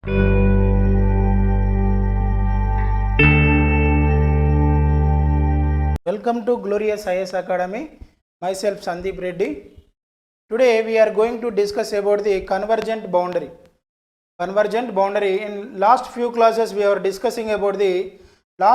Welcome to Glorious IS Academy. Myself Sandeep Reddy. Today we are going to discuss about the convergent boundary. Convergent boundary. In last few classes we were discussing about the the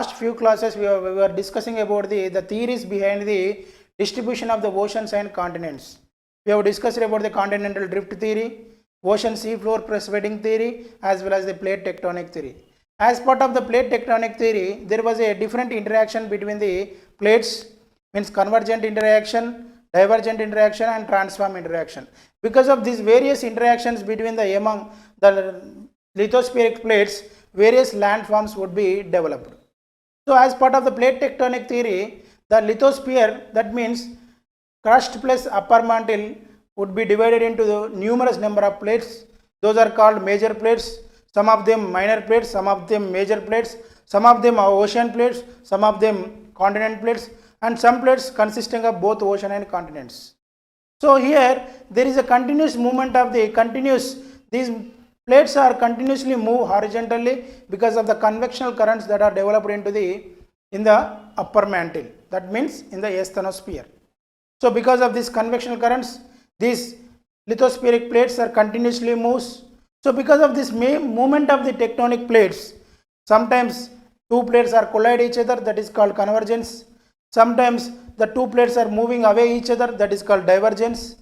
theories behind the distribution of the oceans and continents. We have discussed about the continental drift theory, ocean seafloor precipitating theory, as well as the plate tectonic theory. As part of the plate tectonic theory, there was a different interaction between the plates, means convergent interaction, divergent interaction and transform interaction. Because of these various interactions between the among the lithospheric plates, various landforms would be developed. So as part of the plate tectonic theory, the lithosphere, that means crust plus upper mantle, would be divided into the numerous number of plates. Those are called major plates, some of them minor plates, some of them major plates, some of them are ocean plates, some of them continent plates, and some plates consisting of both ocean and continents. So here there is a continuous movement of these plates are continuously move horizontally because of the convectional currents that are developed in the upper mantle, that means in the asthenosphere. So because of these convectional currents, these lithospheric plates are continuously moves. So because of this movement of the tectonic plates, sometimes two plates are collide each other, that is called convergence. Sometimes the two plates are moving away each other, that is called divergence.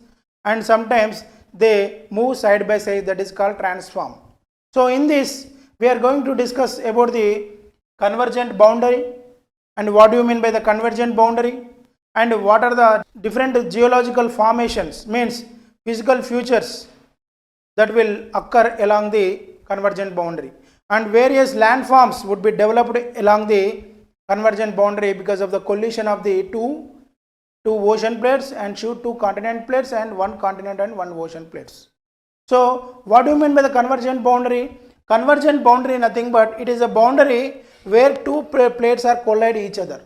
And sometimes they move side by side, that is called transform. So in this we are going to discuss about the convergent boundary and what do you mean by the convergent boundary, and what are the different geological formations, means physical features that will occur along the convergent boundary, and various landforms would be developed along the convergent boundary because of the collision of the two ocean plates and two continent plates and one continent and one ocean plates. So what do you mean by the convergent boundary? Convergent boundary nothing but it is a boundary where two plates are collide each other,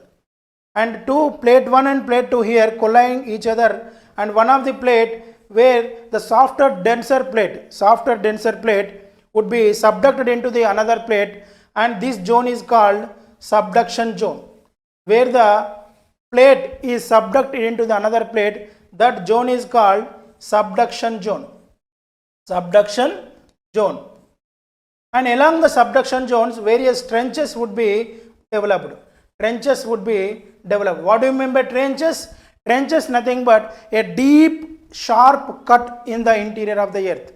and plate 1 and plate 2 here colliding each other, and one of the plate where the softer denser plate would be subducted into the another plate, and this zone is called subduction zone. Where the plate is subducted into the another plate, that zone is called subduction zone. And along the subduction zones, various trenches would be developed. What do you mean by trenches? Trenches nothing but a deep sharp cut in the interior of the earth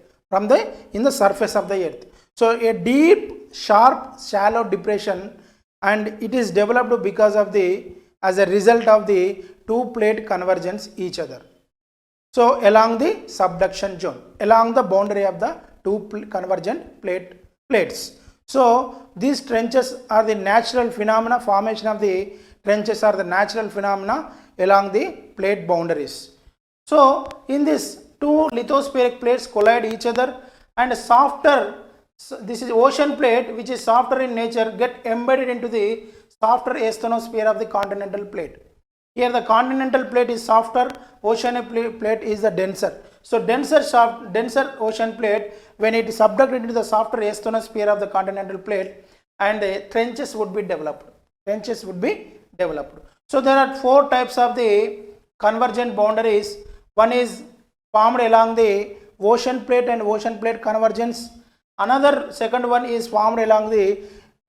in the surface of the earth. So a deep sharp shallow depression, and it is developed because of as a result of the two plate convergence each other. So along the subduction zone, along the boundary of the two convergent plates. So these trenches are the natural phenomena. Formation of the trenches are the natural phenomena along the plate boundaries. So in this two lithospheric plates collide each other, and this is ocean plate which is softer in nature get embedded into the softer asthenosphere of the continental plate. Here the continental plate is softer, ocean plate is the denser. So denser ocean plate, when it is subducted into the softer asthenosphere of the continental plate, and trenches would be developed. So there are four types of the convergent boundaries. One is formed along the ocean plate and ocean plate convergence. Second one is formed along the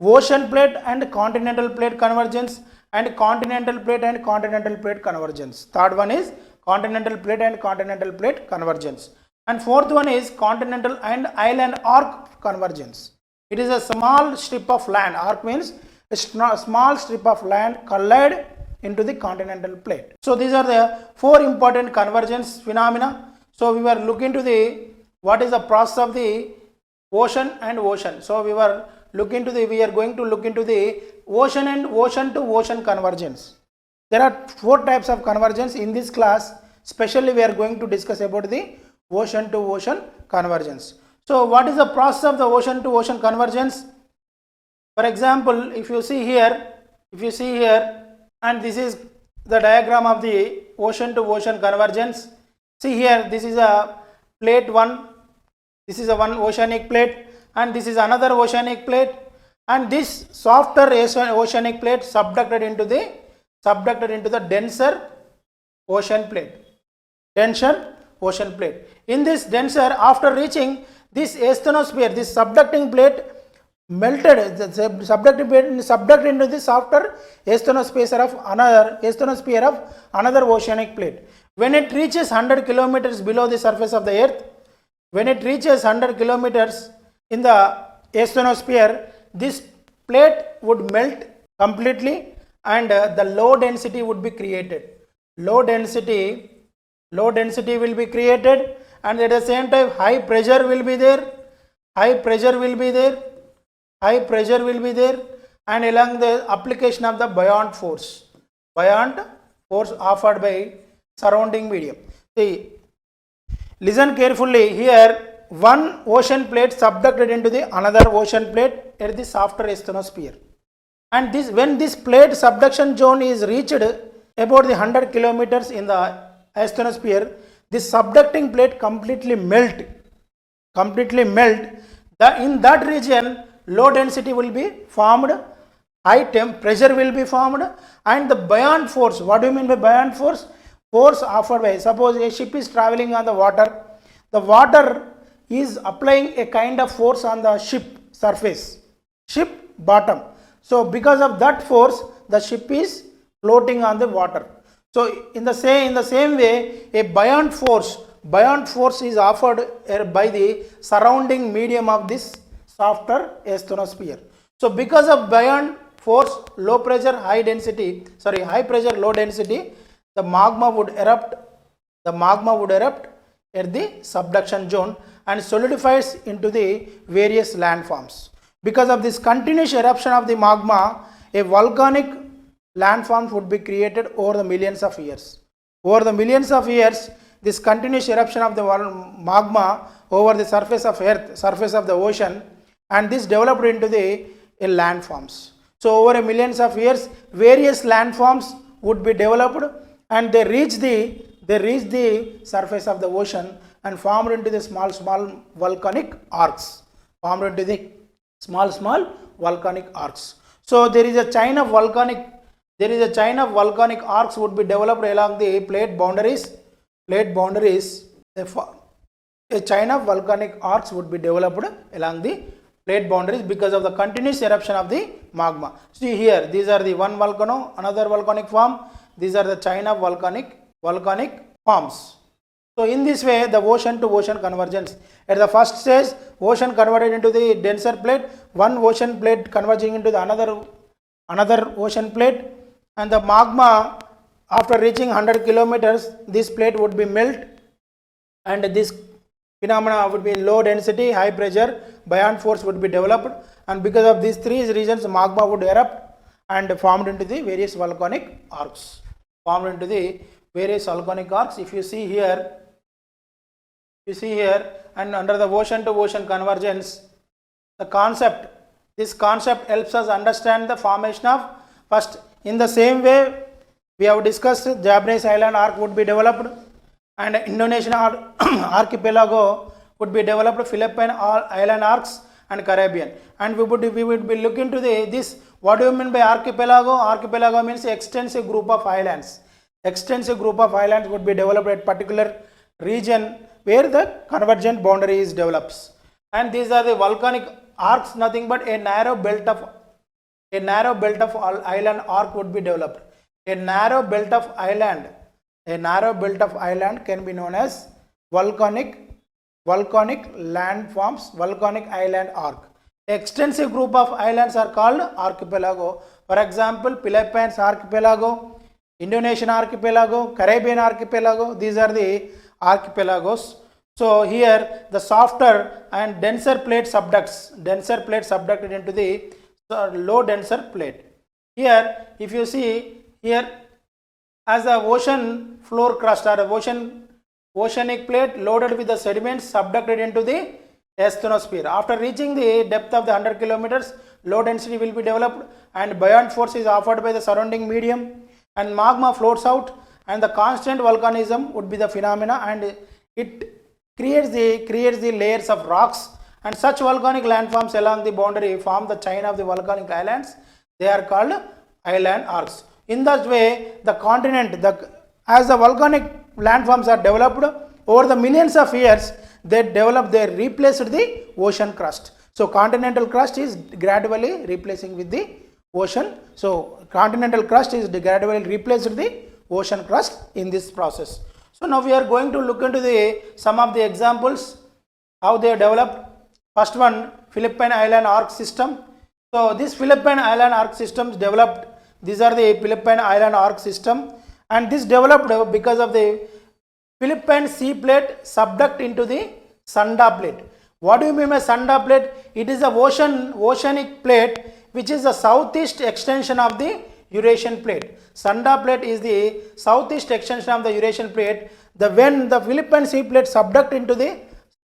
ocean plate and continental plate convergence, and continental plate and continental plate convergence. Third one is continental plate and continental plate convergence. And fourth one is continental and island arc convergence. It is a small strip of land. Arc means a small strip of land collide into the continental plate. So these are the four important convergence phenomena. So we were looking to what is the process of the ocean and ocean. So we are going to look into the ocean and ocean to ocean convergence. There are four types of convergence in this class. Especially we are going to discuss about the ocean to ocean convergence. So what is the process of the ocean to ocean convergence? For example, if you see here, and this is the diagram of the ocean to ocean convergence. See here, this is a plate 1, this is a one oceanic plate, and this is another oceanic plate, and this softer oceanic plate subducted into the denser ocean plate. In this denser, after reaching this asthenosphere, this subducting plate melted, subducted into the softer asthenosphere of another oceanic plate. When it reaches 100 kilometers below the surface of the earth, when it reaches 100 kilometers in the asthenosphere, this plate would melt completely, and the low density would be created. Low density will be created, and at the same time high pressure will be there, and along the application of the buoyant force offered by surrounding medium. See, listen carefully here. One ocean plate subducted into the another ocean plate at the softer asthenosphere, and when this plate subduction zone is reached about the 100 kilometers in the asthenosphere, this subducting plate completely melt. In that region, low density will be formed, high pressure will be formed, and the buoyant force. What do you mean by buoyant force? Force offered by, suppose a ship is traveling on the water is applying a kind of force on the ship surface, ship bottom. So because of that force, the ship is floating on the water. So in the same way, a buoyant force is offered by the surrounding medium of this softer asthenosphere. So because of buoyant force, low pressure, low density, the magma would erupt at the subduction zone and solidifies into the various landforms. Because of this continuous eruption of the magma, a volcanic landform would be created over the millions of years. This continuous eruption of the magma over the surface of the ocean, and this developed into the landforms. So over millions of years, various landforms would be developed, and they reach the surface of the ocean and formed into the small volcanic arcs. So there is a chain of volcanic arcs would be developed along the plate boundaries. A chain of volcanic arcs would be developed along the plate boundaries because of the continuous eruption of the magma. See here, these are the one volcano, another volcanic form. These are the chain of volcanic forms. So in this way, the ocean to ocean convergence. At the first stage, ocean converted into the denser plate, one ocean plate converging into the another ocean plate, and the magma, after reaching 100 kilometers, this plate would be melt, and this phenomena would be low density, high pressure, buoyant force would be developed, and because of these three reasons, magma would erupt and formed into the various volcanic arcs. If you see here, and under the ocean to ocean convergence, this concept helps us understand the formation of, first, in the same way we have discussed, Japanese island arc would be developed, and Indonesian archipelago would be developed, Philippine island arcs, and Caribbean. And we would be looking to this. What do you mean by archipelago? Archipelago means extensive group of islands. Extensive group of islands would be developed at particular region where the convergent boundary is develops. And these are the volcanic arcs, nothing but a narrow belt of island arc would be developed. A narrow belt of island can be known as volcanic landforms, volcanic island arc. Extensive group of islands are called archipelago. For example, Philippines archipelago, Indonesian archipelago, Caribbean archipelago, these are the archipelagos. So here the softer and denser plate subducted into the low denser plate. Here, if you see here, as the ocean floor crust or oceanic plate loaded with the sediments subducted into the asthenosphere. After reaching the depth of the 100 kilometers, low density will be developed, and buoyant force is offered by the surrounding medium, and magma floats out, and the constant volcanism would be the phenomena, and it creates the layers of rocks, and such volcanic landforms along the boundary form the chain of the volcanic islands. They are called island arcs. In that way, the continent, as the volcanic landforms are developed over the millions of years, they replaced the ocean crust. So continental crust is gradually replacing with the ocean. So continental crust is gradually replaced the ocean crust in this process. So now we are going to look into some of the examples how they are developed. First one, Philippine Island arc system. So this Philippine Island arc systems developed. These are the Philippine Island arc system, and this developed because of the Philippine sea plate subduct into the Sunda plate. What do you mean by Sunda plate? It is a oceanic plate which is the southeast extension of the Eurasian plate. Sunda plate is the southeast extension of the Eurasian plate. When the Philippine sea plate subduct into the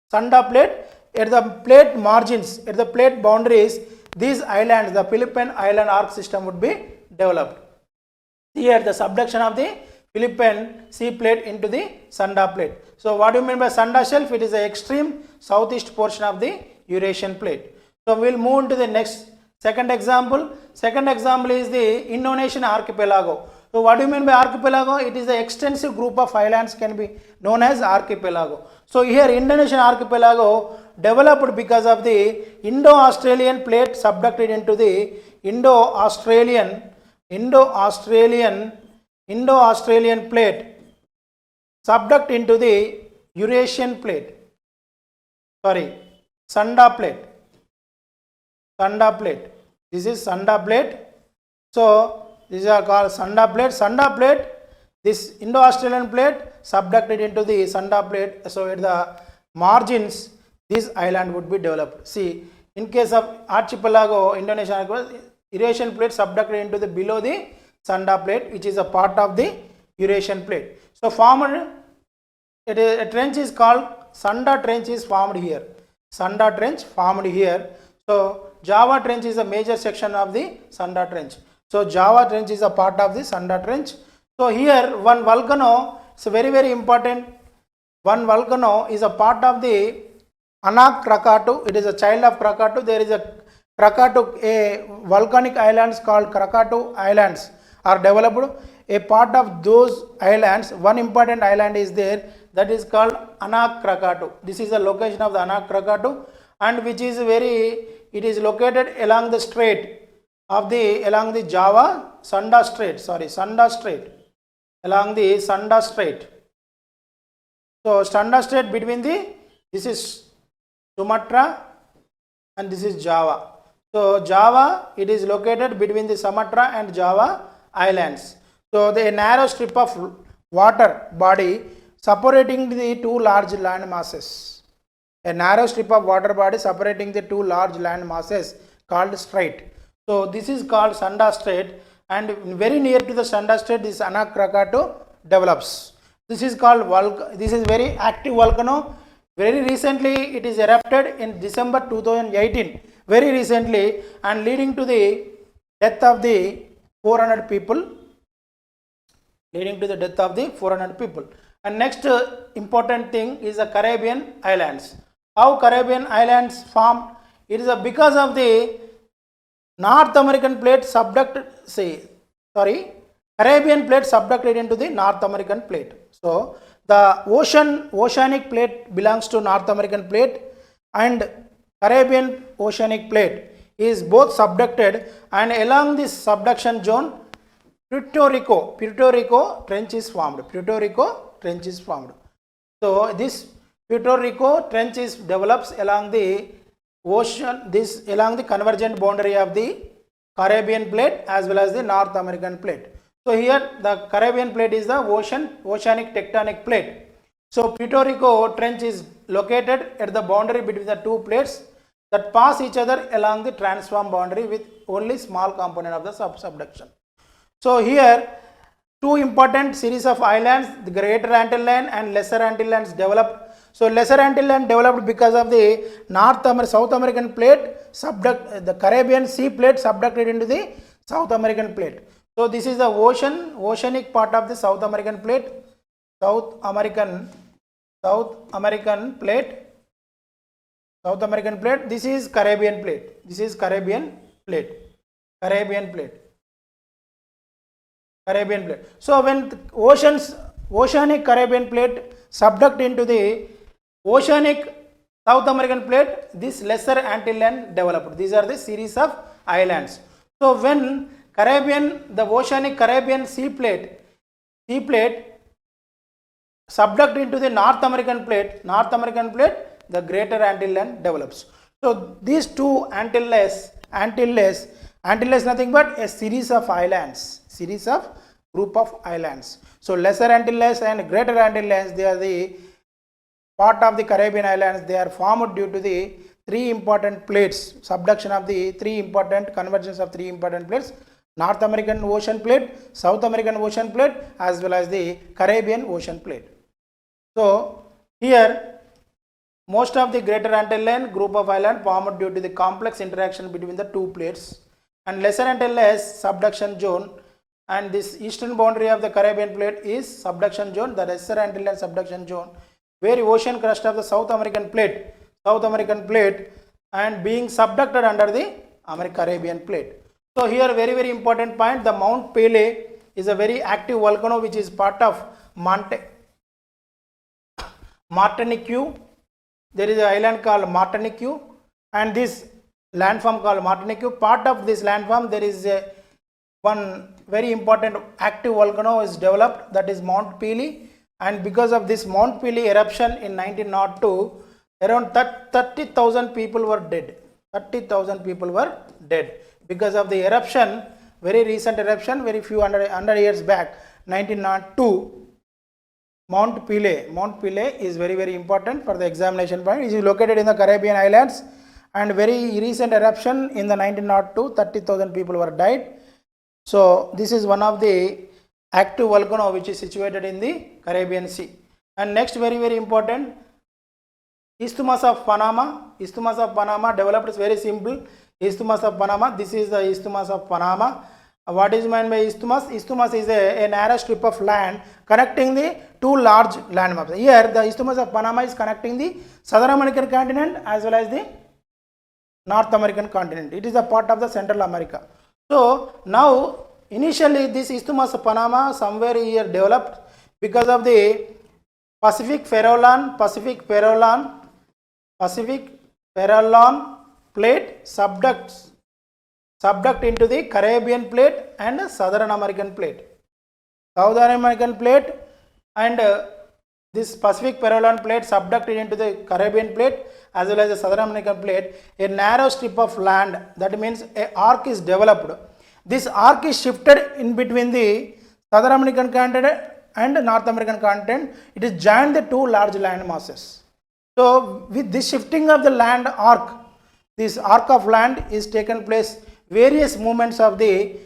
Sunda plate, at the plate margins, at the plate boundaries, these islands, the Philippine Island arc system would be developed. Here the subduction of the Philippine sea plate into the Sunda plate. So what do you mean by Sunda shelf? It is the extreme southeast portion of the Eurasian plate. So we will move into the second example. Second example is the Indonesian archipelago. So what do you mean by archipelago? It is the extensive group of islands can be known as archipelago. So here Indonesian archipelago developed because of the Indo-Australian plate subducted into the Indo-Australian plate subduct into the Eurasian plate. Sunda plate. This is Sunda plate. So these are called Sunda plate. Sunda plate, this Indo-Australian plate subducted into the Sunda plate. So at the margins, this island would be developed. See, in case of archipelago, Indonesian archipelago, Eurasian plate subducted into the below the Sunda plate, which is a part of the Eurasian plate. So formed, a trench is called Sunda trench is formed here. Sunda trench formed here. So Java trench is a major section of the Sunda trench. So Java trench is a part of the Sunda trench. So here one volcano is very, very important. One volcano is a part of the Anak Krakatau. It is a child of Krakatau. There is a Krakatau, a volcanic islands called Krakatau islands are developed. A part of those islands, one important island is there, that is called Anak Krakatau. This is the location of the Anak Krakatau, and which is it is located along the strait of along the Java Sunda Strait, along the Sunda Strait. So Sunda Strait between this is Sumatra and this is Java. So Java, it is located between the Sumatra and Java islands. So the narrow strip of water body separating the two large land masses. A narrow strip of water body separating the two large land masses called strait. So this is called Sunda Strait, and very near to the Sunda Strait this Anak Krakatau develops. This is called this is very active volcano. Very recently it is erupted in December 2018, very recently, and leading to the death of the 400 people. And next important thing is the Caribbean islands. How Caribbean islands formed? It is because of the North American plate Caribbean plate subducted into the North American plate. So the oceanic plate belongs to North American plate, and Caribbean oceanic plate is both subducted, and along this subduction zone Puerto Rico trench is formed. So this Puerto Rico trench develops along the ocean, along the convergent boundary of the Caribbean plate as well as the North American plate. So here the Caribbean plate is the oceanic tectonic plate. So Puerto Rico trench is located at the boundary between the two plates that pass each other along the transform boundary with only small component of the subduction. So here two important series of islands, the Greater Antillean and Lesser Antilleans developed. So Lesser Antillean developed because of the South American plate the Caribbean sea plate subducted into the South American plate. So this is the oceanic part of the South American plate, South American plate, South American plate. This is Caribbean plate. This is Caribbean plate. Caribbean plate. Caribbean plate. So when oceanic Caribbean plate subduct into the oceanic South American plate, this lesser Antillean developed. These are the series of islands. So when the oceanic Caribbean sea plate subduct into the North American plate, the greater Antillean develops. So these two Antilles nothing but a series of islands, group of islands. So lesser Antilles and greater Antilles, they are the part of the Caribbean islands. They are formed due to the three important plates, subduction of the convergence of three important plates: North American Ocean Plate, South American Ocean Plate, as well as the Caribbean Ocean Plate. So here most of the greater Antillean group of islands formed due to the complex interaction between the two plates, and lesser Antilles subduction zone, and this eastern boundary of the Caribbean plate is subduction zone, the lesser Antillean subduction zone, where ocean crust of the South American plate and being subducted under the Caribbean plate. So here very important point, the Mount Pelee is a very active volcano which is part of Martinique. There is an island called Martinique and this landform called Martinique. Part of this landform there is one very important active volcano is developed, that is Mount Pelee, and because of this Mount Pelee eruption in 1902, around 30,000 people were dead. 30,000 people were dead because of the eruption, very recent eruption, very few 100 years back, 1902. Mount Pelee is very important for the examination point. It is located in the Caribbean islands and very recent eruption in the 1902, 30,000 people were died. So this is one of the active volcano which is situated in the Caribbean Sea. And next very important, Isthmus of Panama. Isthmus of Panama developed is very simple. Isthmus of Panama, this is the Isthmus of Panama. What is meant by isthmus? Isthmus is a narrow strip of land connecting the two large landmasses. Here the Isthmus of Panama is connecting the Southern American continent as well as the North American continent. It is a part of the Central America. So now initially this Isthmus of Panama somewhere here developed because of the Pacific Farallon plate subduct into the Caribbean plate and Southern American plate. And this Pacific Farallon plate subducted into the Caribbean plate as well as the Southern American plate, a narrow strip of land, that means a arc is developed. This arc is shifted in between the Southern American continent and North American continent. It is joined the two large land masses. So with this shifting of the land arc, this arc of land is taken place, various movements of these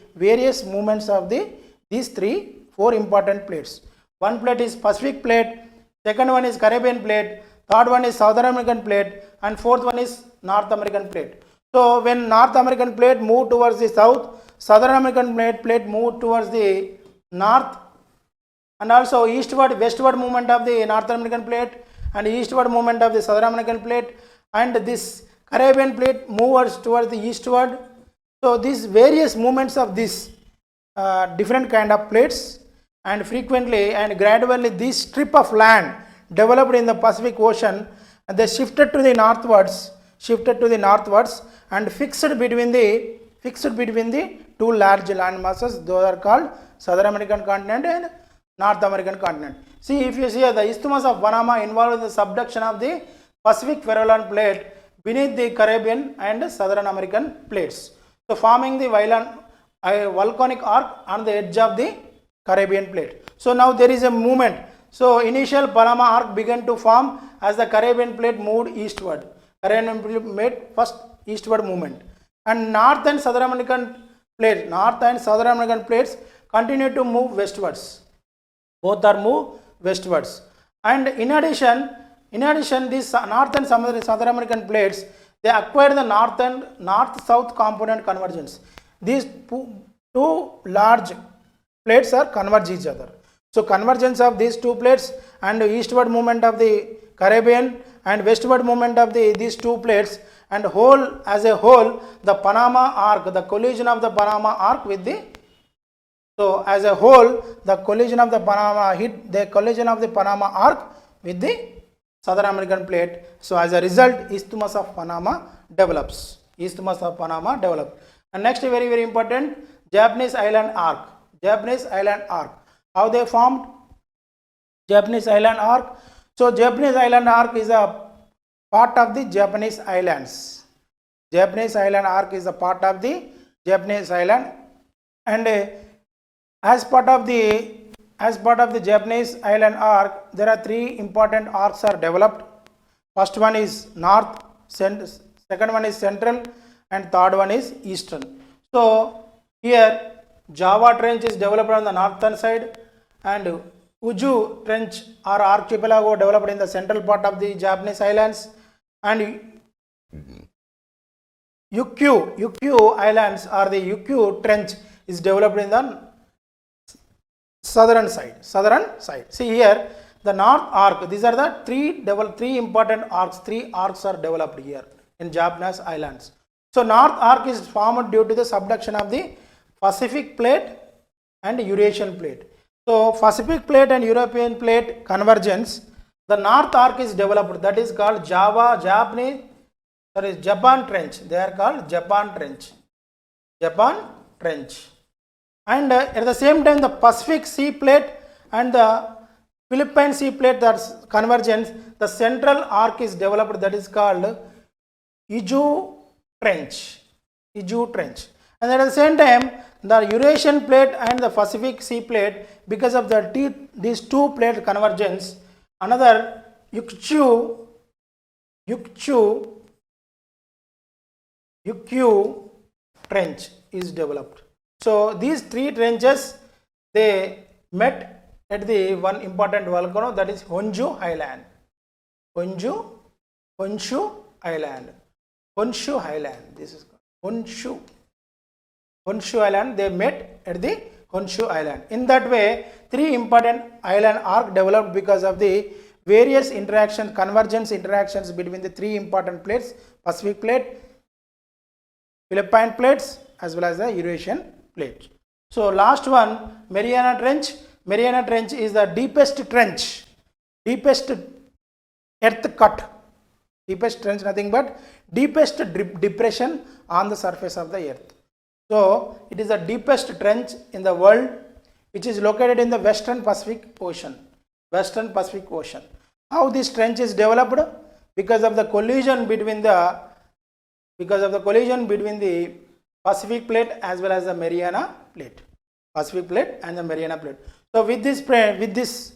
4 important plates. One plate is Pacific plate, second one is Caribbean plate, third one is Southern American plate, and fourth one is North American plate. So when North American plate moved towards the south, Southern American plate moved towards the north, and also westward movement of the North American plate and eastward movement of the Southern American plate, and this Caribbean plate moves towards the eastward. So these various movements of this different kind of plates, and frequently and gradually this strip of land developed in the Pacific Ocean, and they shifted to the northwards and fixed between the two large land masses. Those are called Southern American continent and North American continent. See, if you see the Isthmus of Panama involved in the subduction of the Pacific Farallon plate beneath the Caribbean and Southern American plates, so forming the volcanic arc on the edge of the Caribbean plate. So now there is a movement. So initial Panama arc began to form as the Caribbean plate moved eastward. Caribbean plate made first eastward movement, and North and Southern American plates continue to move westwards. Both are moved westwards, and in addition these North and Southern American plates, they acquired the north-south component convergence. These two large plates are converge each other. So convergence of these two plates and eastward movement of the Caribbean and westward movement of these two plates, and whole as a whole the Panama arc, the collision of the Panama arc with the, so as a whole the collision of the Panama arc with the Southern American plate. So as a result, Isthmus of Panama develops. Isthmus of Panama develops. And next, very important, Japanese island arc. Japanese island arc. How they formed? Japanese island arc. So Japanese island arc is a part of the Japanese islands. Japanese island arc is a part of the Japanese island, and as part of the Japanese island arc, there are three important arcs are developed. First one is north, second one is central, and third one is eastern. So here Java Trench is developed on the northern side, and Uju Trench or archipelago developed in the central part of the Japanese islands, and Yukio islands or the Yukio Trench is developed in the southern side. See here the north arc, these are the three important arcs. Three arcs are developed here in Japanese islands. So north arc is formed due to the subduction of the Pacific plate and Eurasian plate. So Pacific plate and European plate convergence, the north arc is developed, that is called Japan Trench. They are called Japan Trench. And at the same time the Pacific Sea plate and the Philippine Sea plate, that's convergence, the central arc is developed, that is called Iju Trench. And at the same time the Eurasian plate and the Pacific Sea plate, because of these two plate convergence, another Yukio Trench is developed. So these three trenches, they met at the one important volcano, that is Honshu Island. This is Honshu Island. They met at the Honshu Island. In that way, three important island arc developed because of the various convergence interactions between the three important plates: Pacific plate, Philippine plates, as well as the Eurasian plate. So last one, Mariana Trench. Mariana Trench is the deepest earth cut. Deepest trench, nothing but deepest depression on the surface of the earth. So it is the deepest trench in the world, which is located in the Western Pacific Ocean. How this trench is developed? Because of the collision between the Pacific plate as well as the Mariana plate. So with this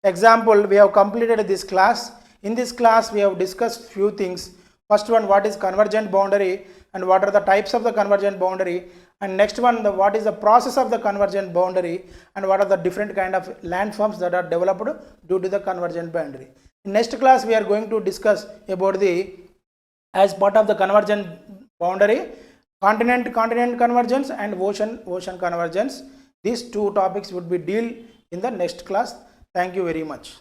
example, we have completed this class. In this class, we have discussed few things. First one, what is convergent boundary and what are the types of the convergent boundary, and next one, what is the process of the convergent boundary and what are the different kind of landforms that are developed due to the convergent boundary. In next class, we are going to discuss about as part of the convergent boundary, continent convergence and ocean convergence. These two topics would be dealt in the next class. Thank you very much.